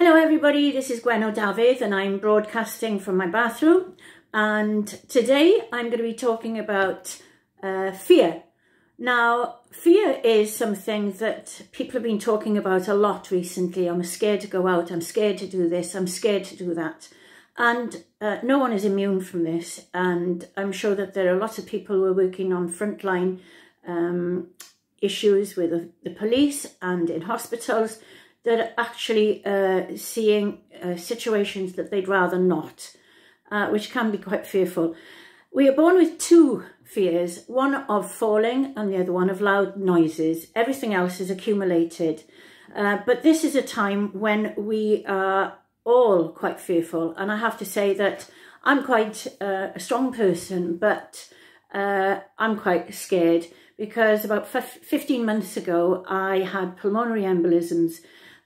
Hello everybody, this is Gwenno Dafydd and I'm broadcasting from my bathroom, and today I'm going to be talking about fear. Now, fear is something that people have been talking about a lot recently. I'm scared to go out, I'm scared to do this, I'm scared to do that. And no one is immune from this, and I'm sure that there are lots of people who are working on frontline issues with the police and in hospitals that are actually seeing situations that they'd rather not, which can be quite fearful. We are born with two fears, one of falling and the other one of loud noises. Everything else is accumulated. But this is a time when we are all quite fearful. And I have to say that I'm quite a strong person, but I'm quite scared because about 15 months ago, I had pulmonary embolisms,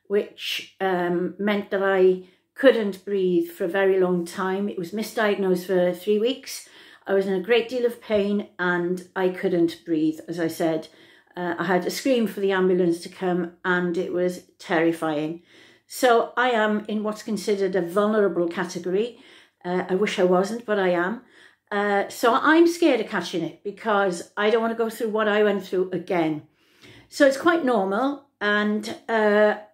which meant that I couldn't breathe for a very long time. It was misdiagnosed for 3 weeks. I was in a great deal of pain and I couldn't breathe, as I said. I had to scream for the ambulance to come and it was terrifying. So I am in what's considered a vulnerable category. I wish I wasn't, but I am. So I'm scared of catching it because I don't want to go through what I went through again. So it's quite normal, and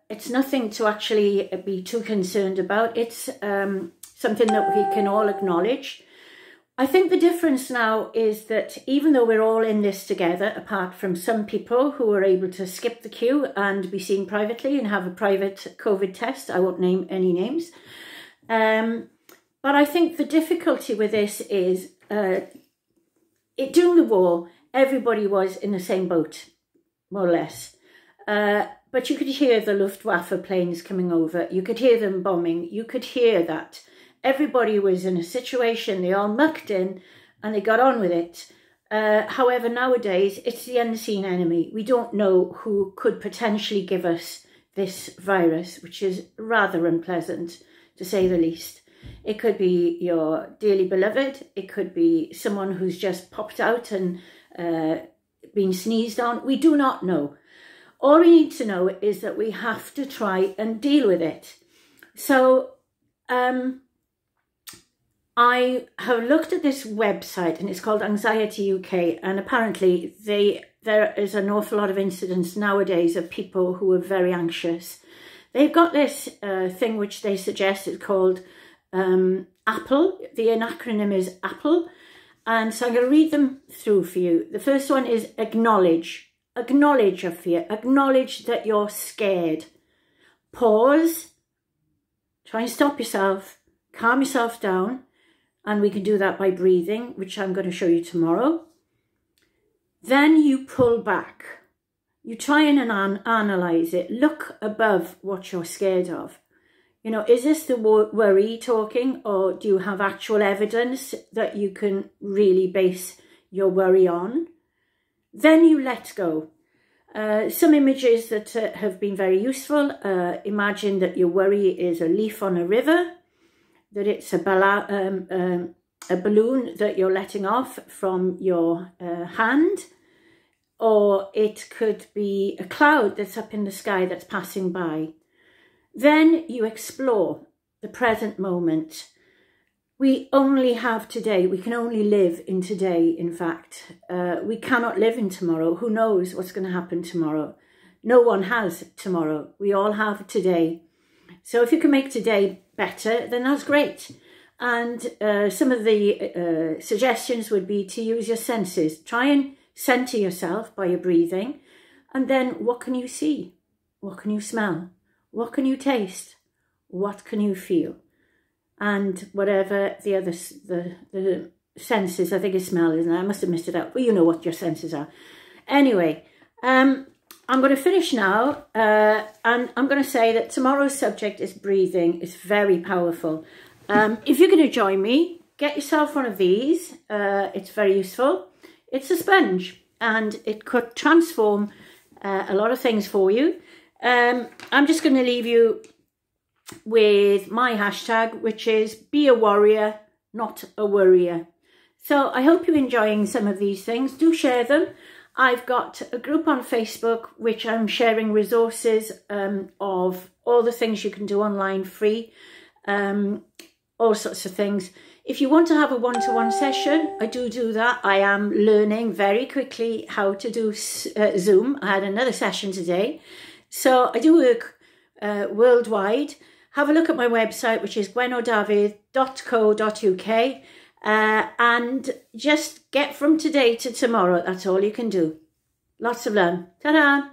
it's nothing to actually be too concerned about. It's something that we can all acknowledge. I think the difference now is that even though we're all in this together, apart from some people who are able to skip the queue and be seen privately and have a private COVID test, I won't name any names. But I think the difficulty with this is during the war, everybody was in the same boat, more or less. But you could hear the Luftwaffe planes coming over. You could hear them bombing. You could hear that. Everybody was in a situation. They all mucked in and they got on with it. However, nowadays, it's the unseen enemy. We don't know who could potentially give us this virus, which is rather unpleasant, to say the least. It could be your dearly beloved. It could be someone who's just popped out and been sneezed on. We do not know. All we need to know is that we have to try and deal with it. So I have looked at this website and it's called Anxiety UK, and apparently there is an awful lot of incidents nowadays of people who are very anxious. They've got this thing which they suggest is called APPLE. The acronym is APPLE, and so I'm going to read them through for you. The first one is acknowledge. Acknowledge your fear. Acknowledge that you're scared. Pause. Try and stop yourself. Calm yourself down. And we can do that by breathing, which I'm going to show you tomorrow. Then you pull back. You try and analyse it. Look above what you're scared of. You know, is this the worry talking, or do you have actual evidence that you can really base your worry on? Then you let go. Some images that have been very useful. Imagine that your worry is a leaf on a river, that it's a balloon that you're letting off from your hand, or it could be a cloud that's up in the sky that's passing by. Then you explore the present moment. We only have today. We can only live in today, in fact. We cannot live in tomorrow. Who knows what's going to happen tomorrow? No one has tomorrow. We all have today. So if you can make today better, then that's great. And some of the suggestions would be to use your senses. Try and center yourself by your breathing. And then what can you see? What can you smell? What can you taste? What can you feel? And whatever the other, the senses, I think it's smell, isn't it? I must have missed it out. Well, you know what your senses are. Anyway, I'm going to finish now. And I'm going to say that tomorrow's subject is breathing. It's very powerful. If you're going to join me, get yourself one of these. It's very useful. It's a sponge and it could transform a lot of things for you. I'm just going to leave you with my hashtag, which is be a warrior, not a worrier. So I hope you're enjoying some of these things. Do share them. I've got a group on Facebook which I'm sharing resources of all the things you can do online free, all sorts of things. If you want to have a one-to-one session, I do that. I am learning very quickly how to do Zoom. I had another session today. So I do work worldwide. Have a look at my website, which is gwennodafydd.co.uk, and just get from today to tomorrow. That's all you can do. Lots of love. Ta-da!